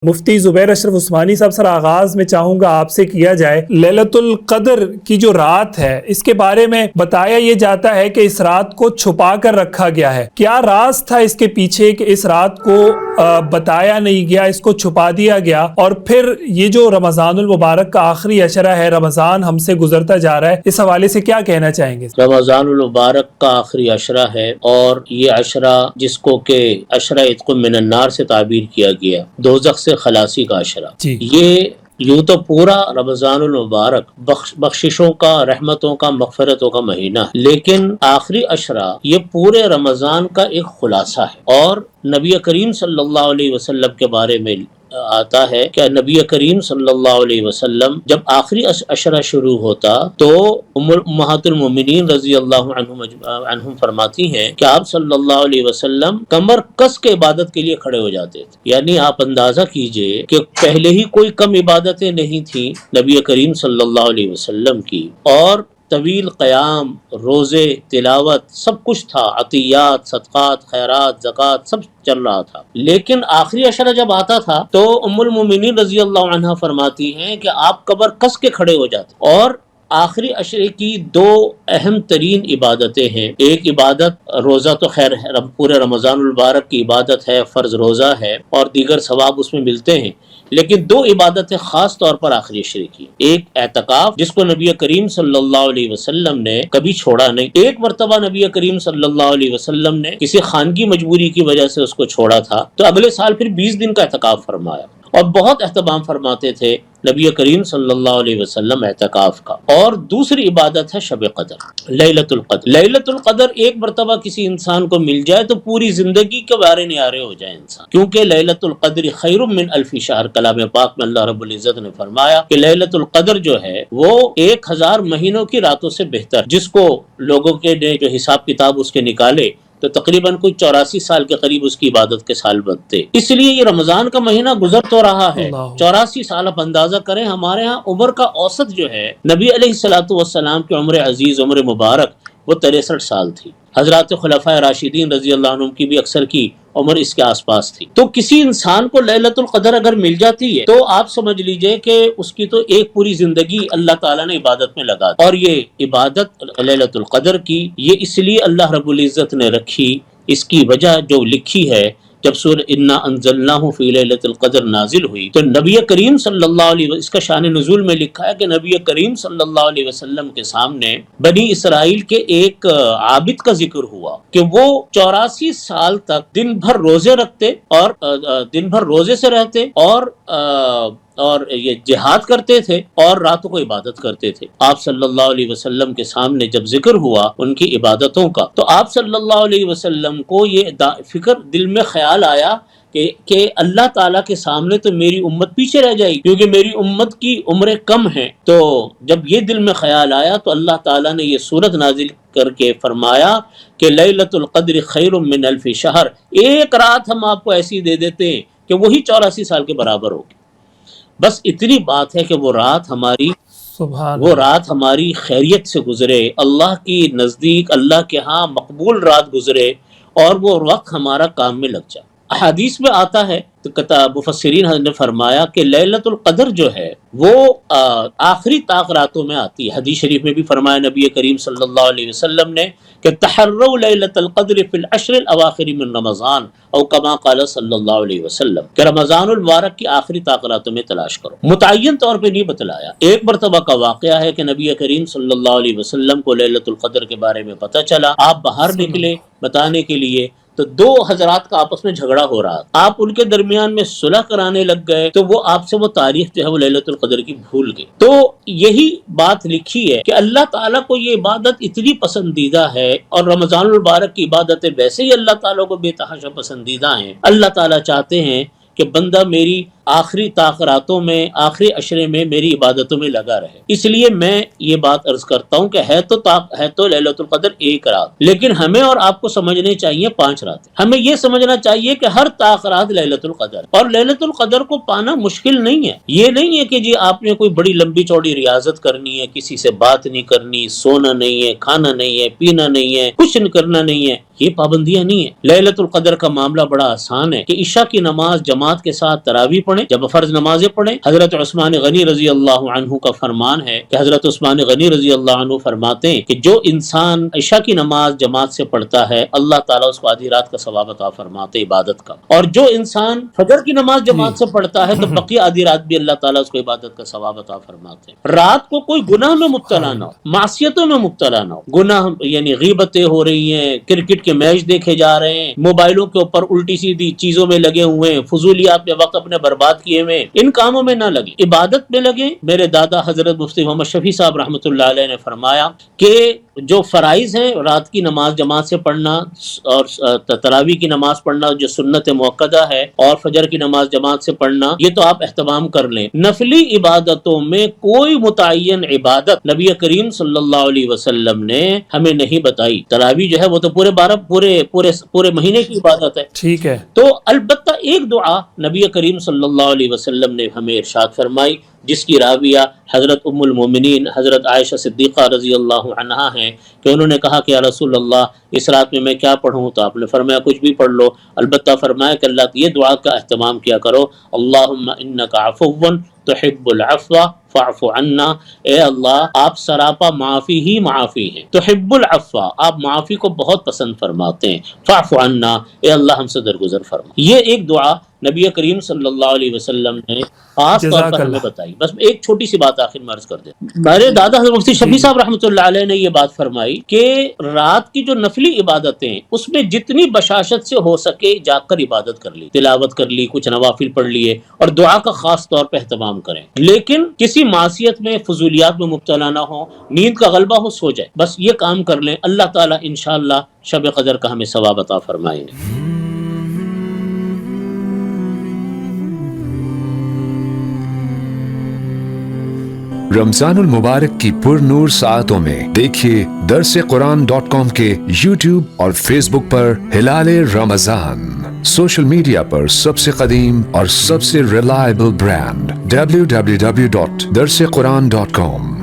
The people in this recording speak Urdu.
مفتی زبیر اشرف عثمانی صاحب، سر آغاز میں چاہوں گا آپ سے کیا جائے لیلۃ القدر کی جو رات ہے اس کے بارے میں بتایا یہ جاتا ہے کہ اس رات کو چھپا کر رکھا گیا ہے، کیا راز تھا اس کے پیچھے کہ اس رات کو بتایا نہیں گیا، اس کو چھپا دیا گیا؟ اور پھر یہ جو رمضان المبارک کا آخری عشرہ ہے، رمضان ہم سے گزرتا جا رہا ہے، اس حوالے سے کیا کہنا چاہیں گے؟ رمضان المبارک کا آخری عشرہ ہے اور یہ عشرہ جس کو کہ عشرہ عتق من النار سے تعبیر کیا گیا، دوزخ سے خلاصی کا عشرہ، یہ یوں تو پورا رمضان المبارک بخششوں کا، رحمتوں کا، مغفرتوں کا مہینہ ہے، لیکن آخری عشرہ یہ پورے رمضان کا ایک خلاصہ ہے۔ اور نبی کریم صلی اللہ علیہ وسلم کے بارے میں آتا ہے کہ نبی کریم صلی اللہ علیہ وسلم جب آخری عشرہ شروع ہوتا تو امہات المومنین رضی اللہ عنہم فرماتی ہیں کہ آپ صلی اللہ علیہ وسلم کمر کس کے عبادت کے لیے کھڑے ہو جاتے تھے، یعنی آپ اندازہ کیجئے کہ پہلے ہی کوئی کم عبادتیں نہیں تھیں نبی کریم صلی اللہ علیہ وسلم کی، اور طویل قیام، روزے، تلاوت سب کچھ تھا، عطیات، صدقات، خیرات، زکوٰۃ سب چل رہا تھا، لیکن آخری عشرہ جب آتا تھا تو ام المومنین رضی اللہ عنہا فرماتی ہیں کہ آپ کمر کس کے کھڑے ہو جاتے، اور آخری عشرے کی دو اہم ترین عبادتیں ہیں، ایک عبادت روزہ تو خیر پورے رمضان المبارک کی عبادت ہے، فرض روزہ ہے اور دیگر ثواب اس میں ملتے ہیں، لیکن دو عبادتیں خاص طور پر آخری عشرے کی، ایک اعتکاف جس کو نبی کریم صلی اللہ علیہ وسلم نے کبھی چھوڑا نہیں، ایک مرتبہ نبی کریم صلی اللہ علیہ وسلم نے کسی خانگی مجبوری کی وجہ سے اس کو چھوڑا تھا تو اگلے سال پھر 20 دن کا اعتکاف فرمایا، اور بہت اہتمام فرماتے تھے نبی کریم صلی اللہ علیہ وسلم اعتکاف کا۔ اور دوسری عبادت ہے شب قدر، لیلۃ القدر۔ لیلۃ القدر ایک مرتبہ کسی انسان کو مل جائے تو پوری زندگی کے بارے نیارے ہو جائے انسان، کیونکہ لیلۃ القدر خیر من الف شہر، کلام پاک میں اللہ رب العزت نے فرمایا کہ لیلۃ القدر جو ہے وہ 1000 مہینوں کی راتوں سے بہتر، جس کو لوگوں کے جو حساب کتاب اس کے نکالے تو تقریباً کوئی 84 سال کے قریب اس کی عبادت کے سال بنتے، اس لیے یہ رمضان کا مہینہ گزر تو رہا ہے، 84 سال آپ اندازہ کریں، ہمارے ہاں عمر کا اوسط جو ہے نبی علیہ الصلوۃ والسلام کی عمر عزیز، عمر مبارک وہ 63 سال تھی، حضرات خلفائے راشدین رضی اللہ عنہم کی بھی اکثر کی عمر اس کے آس پاس تھی، تو کسی انسان کو لیلۃ القدر اگر مل جاتی ہے تو آپ سمجھ لیجئے کہ اس کی تو ایک پوری زندگی اللہ تعالیٰ نے عبادت میں لگا دی، اور یہ عبادت لیلۃ القدر کی یہ اس لیے اللہ رب العزت نے رکھی، اس کی وجہ جو لکھی ہے جب سورہ انا انزلناہ فی لیلۃ القدر نازل ہوئی تو نبی کریم صلی اللہ علیہ وسلم، اس کا شان نزول میں لکھا ہے کہ نبی کریم صلی اللہ علیہ وسلم کے سامنے بنی اسرائیل کے ایک عابد کا ذکر ہوا کہ وہ 84 سال تک دن بھر روزے رکھتے اور دن بھر روزے سے رہتے اور یہ جہاد کرتے تھے اور راتوں کو عبادت کرتے تھے۔ آپ صلی اللہ علیہ وسلم کے سامنے جب ذکر ہوا ان کی عبادتوں کا تو آپ صلی اللہ علیہ وسلم کو یہ فکر دل میں خیال آیا کہ اللہ تعالیٰ کے سامنے تو میری امت پیچھے رہ جائے گی کیونکہ میری امت کی عمریں کم ہیں، تو جب یہ دل میں خیال آیا تو اللہ تعالیٰ نے یہ سورت نازل کر کے فرمایا کہ لیلۃ القدر خیر من الف شہر، ایک رات ہم آپ کو ایسی دے دیتے ہیں کہ وہی 84 سال کے برابر ہوگی، بس اتنی بات ہے کہ وہ رات ہماری خیریت سے گزرے، اللہ کی نزدیک اللہ کے ہاں مقبول رات گزرے اور وہ وقت ہمارا کام میں لگ جائے۔ حدیث میں آتا ہے تو مفسرین نے فرمایا کہ لیلۃ القدر جو ہے وہ آخری طاق راتوں میں آتی ہے، حدیث شریف میں بھی فرمایا نبی کریم صلی اللہ علیہ وسلم نے کہ تحروا لیلۃ القدر فی العشر الاواخر من رمضان او کما قال صلی اللہ علیہ وسلم، کہ رمضان المبارک کی آخری طاق راتوں میں تلاش کرو، متعین طور پہ نہیں بتلایا۔ ایک مرتبہ کا واقعہ ہے کہ نبی کریم صلی اللہ علیہ وسلم کو لیلۃ القدر کے بارے میں پتہ چلا، آپ باہر نکلے بتانے کے لیے تو دو حضرات کا آپس میں جھگڑا ہو رہا، آپ ان کے درمیان میں صلح کرانے لگ گئے تو وہ آپ سے وہ تاریخ جو ہے وہ لیلۃ القدر کی بھول گئے۔ تو یہی بات لکھی ہے کہ اللہ تعالیٰ کو یہ عبادت اتنی پسندیدہ ہے، اور رمضان المبارک کی عبادتیں ویسے ہی اللہ تعالیٰ کو بے تحاشا پسندیدہ ہیں، اللہ تعالیٰ چاہتے ہیں کہ بندہ میری آخری طاقراتوں میں، آخری عشرے میں میری عبادتوں میں لگا رہے، اس لیے میں یہ بات عرض کرتا ہوں کہ ہے تو لیلۃ القدر ایک رات، لیکن ہمیں اور آپ کو سمجھنے چاہیے 5 راتیں، ہمیں یہ سمجھنا چاہیے کہ ہر طاقرات لیلۃ القدر، اور لیلۃ القدر کو پانا مشکل نہیں ہے، یہ نہیں ہے کہ جی آپ نے کوئی بڑی لمبی چوڑی ریاضت کرنی ہے، کسی سے بات نہیں کرنی، سونا نہیں ہے، کھانا نہیں ہے، پینا نہیں ہے، کچھ کرنا نہیں ہے، یہ پابندیاں نہیں ہیں۔ لیلۃ القدر کا معاملہ بڑا آسان ہے کہ عشاء کی نماز جماعت جماعت کے ساتھ تراویح پڑھیں، جب فرض نمازیں پڑھیں۔ حضرت عثمان غنی رضی اللہ عنہ کا فرمان ہے کہ حضرت عثمان غنی رضی اللہ عنہ فرماتے ہیں کہ جو انسان عشاء کی نماز جماعت سے پڑھتا ہے اللہ تعالیٰ اس کو آدھی رات کا ثواب عطا فرماتے عبادت کا، اور جو انسان فجر کی نماز جماعت سے پڑھتا ہے تو بقیہ آدھی رات بھی اللہ تعالیٰ اس کو عبادت کا ثواب عطا فرماتے ہیں۔ رات کو کوئی گناہ میں مبتلا نہ ہو، معصیتوں میں مبتلا نہ ہو، گناہ یعنی غیبتیں ہو رہی ہیں، کرکٹ کے میچ دیکھے جا رہے ہیں، موبائلوں کے اوپر الٹی سیدھی چیزوں میں لگے ہوئے ہیں، فضولیات میں وقت اپنے برباد کیے ہوئے، ان کاموں میں نہ لگے، عبادت میں لگے۔ میرے دادا حضرت مفتی محمد شفیع صاحب رحمۃ اللہ علیہ نے فرمایا کہ جو فرائض ہیں رات کی نماز جماعت سے پڑھنا اور تراویح کی نماز پڑھنا جو سنت موقدہ ہے اور فجر کی نماز جماعت سے پڑھنا، یہ تو آپ اہتمام کر لیں۔ نفلی عبادتوں میں کوئی متعین عبادت نبی کریم صلی اللہ علیہ وسلم نے ہمیں نہیں بتائی۔ تراویح جو ہے وہ تو پورے مہینے کی عبادت ہے، ٹھیک ہے، تو البتہ ایک دعا نبی کریم صلی اللہ علیہ وسلم نے ہمیں ارشاد فرمائی جس کی راویہ حضرت ام المومنین حضرت عائشہ صدیقہ رضی اللہ عنہا ہیں کہ انہوں نے کہا کہ یا رسول اللہ اس رات میں کیا پڑھوں؟ تو آپ نے فرمایا کچھ بھی پڑھ لو، البتہ فرمایا کہ اللہ یہ دعا کا اہتمام کیا کرو، اللہم انک عفو تحب العفو فاعف عنا، اے اللہ آپ سراپا معافی ہی معافی ہیں، تحب العفو آپ معافی کو بہت پسند فرماتے ہیں، فاعف عنا اے اللہ ہم سے درگزر فرما۔ یہ ایک دعا نبی کریم صلی اللہ علیہ وسلم نے خاص طور پر ہمیں بتائی۔ بس ایک چھوٹی سی بات آخر میں عرض کر دیں، میرے دادا حضرت مفتی شفیع صاحب رحمۃ اللہ علیہ نے یہ بات فرمائی کہ رات کی جو نفلی عبادتیں اس میں جتنی بشاشت سے ہو سکے جا کر عبادت کر لی، تلاوت کر لی، کچھ نوافل پڑھ لیے، اور دعا کا خاص طور پہ اہتمام کریں، لیکن کسی معصیت میں فضولیات میں مبتلا نہ ہو، نیند کا غلبہ ہو سو جائے، بس یہ کام کر لیں، اللہ تعالیٰ انشاءاللہ شب قدر کا ہمیں ثواب عطا فرمائیں گے۔ رمضان المبارک کی پر نور ساعتوں میں دیکھیے درسقرآن.com کے یوٹیوب اور فیس بک پر ہلال رمضان، سوشل میڈیا پر سب سے قدیم اور سب سے ریلائبل برانڈ www.درسقرآن.com